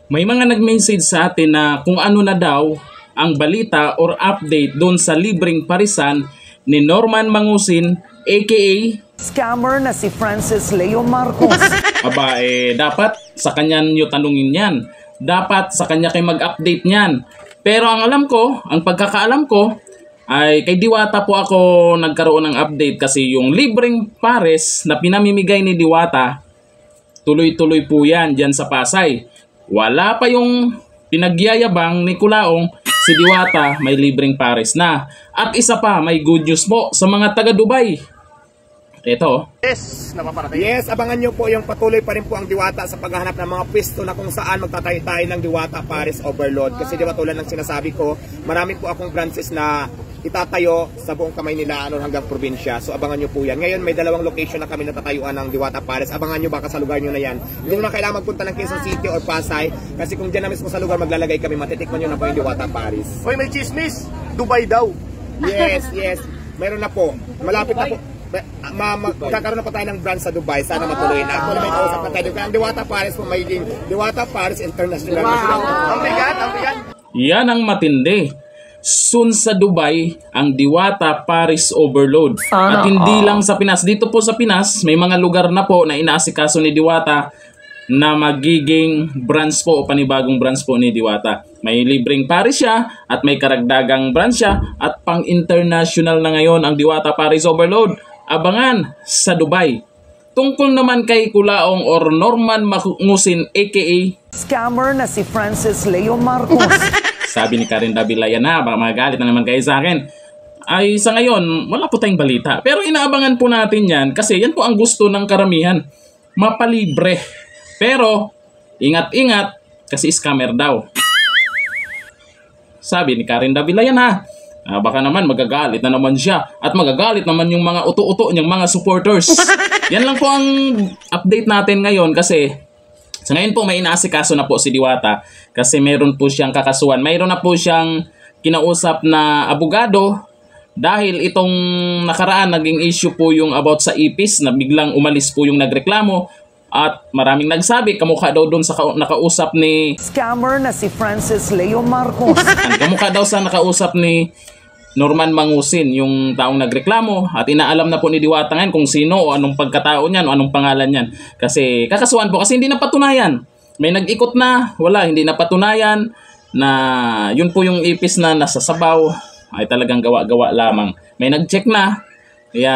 May mga nag-message sa atin na kung ano na daw ang balita or update doon sa libreng parisan ni Norman Mangusin aka scammer na si Francis Leo Marcos. Aba, dapat sa kanya nyo tanungin yan. Dapat sa kanya kayo mag-update niyan. Pero ang alam ko, ang pagkakaalam ko, ay kay Diwata po ako nagkaroon ng update kasi yung libreng pares na pinamimigay ni Diwata, tuloy-tuloy po yan dyan sa Pasay. Wala pa yung pinagyayabang ni Kulaong, si Diwata may libreng pares na. At isa pa, may good news po sa mga taga Dubai. Ito. Yes, napaparating. Yes, abangan nyo po yung patuloy pa rin po ang Diwata sa paghahanap ng mga pwesto na kung saan magtatay-tayo ng Diwata Paris Overload. Kasi diba tulad ng sinasabi ko, marami po akong branches na itatayo sa buong kamay nila hanggang probinsya. So abangan nyo po yan. Ngayon may dalawang location na kami natatayuan ng Diwata Paris. Abangan nyo baka sa lugar nyo na yan. Hindi na kailangan magpunta ng Quezon City or Pasay. Kasi kung dyan na mismo sa lugar maglalagay kami, matitikman nyo na po yung Diwata Paris. Uy, may chismis! Dubai daw! Yes, yes. Meron na po. Malapit na po. Magkakaroon na pa tayo ng brand sa Dubai. Sana matuloy na. Actually may kausap na tayo. Kaya ang Diwata Paris po magiging Diwata Paris International. Wow! Ang bigat, ang bigat! Yan ang matindi. Soon sa Dubai, ang Diwata Paris Overload. At hindi lang sa Pinas. Dito po sa Pinas, may mga lugar na po na inaasikaso ni Diwata na magiging branch po o panibagong branch po ni Diwata. May libreng Paris siya at may karagdagang branch siya at pang-international na ngayon ang Diwata Paris Overload. Abangan sa Dubai. Tungkol naman kay Kulaong or Norman Mangusin aka Scammer na si Francis Leo Marcos. Sabi ni Karen Davila, yan na, baka magalit na naman kayo sa akin. Ay sa ngayon, wala po tayong balita. Pero inaabangan po natin yan kasi yan po ang gusto ng karamihan. Mapalibre. Pero, ingat-ingat kasi scammer daw. Sabi ni Karen Davila, yan ha. Baka naman magagalit na naman siya at magagalit naman yung mga uto-uto niyang mga supporters. Yan lang po ang update natin ngayon kasi sa ngayon po may inaasikaso na po si Diwata kasi meron po siyang kakasuhan. Mayroon na po siyang kinausap na abogado dahil itong nakaraan naging issue po yung about sa ipis na biglang umalis po yung nagreklamo at maraming nagsabi kamukha daw doon sa nakausap ni Scammer na si Francis Leo Marcos. kamukha daw sa nakausap ni Norman Mangusin, yung taong nagreklamo at inaalam na po ni Diwata ngayon kung sino o anong pagkatao niyan o anong pangalan niyan. Kasi kakasuhan po kasi hindi napatunayan. May nag-ikot na, wala, hindi napatunayan na yun po yung ipis na nasa sabaw ay talagang gawa-gawa lamang. May nag-check na, kaya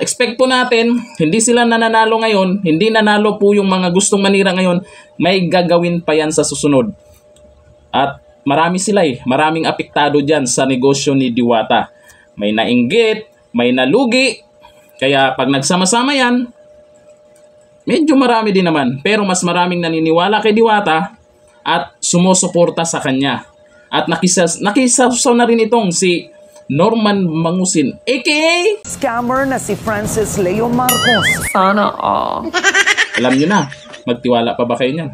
expect po natin, hindi sila nananalo ngayon, hindi nanalo po yung mga gustong manira ngayon, may gagawin pa yan sa susunod. At marami sila maraming apektado dyan sa negosyo ni Diwata. May nainggit, may nalugi. Kaya pag nagsama-sama yan, medyo marami din naman. Pero mas maraming naniniwala kay Diwata at sumusuporta sa kanya. At nakisasaw na rin itong si Norman Mangusin, aka Scammer na si Francis Leo Marcos. Alam nyo na, magtiwala pa ba kayo niyan?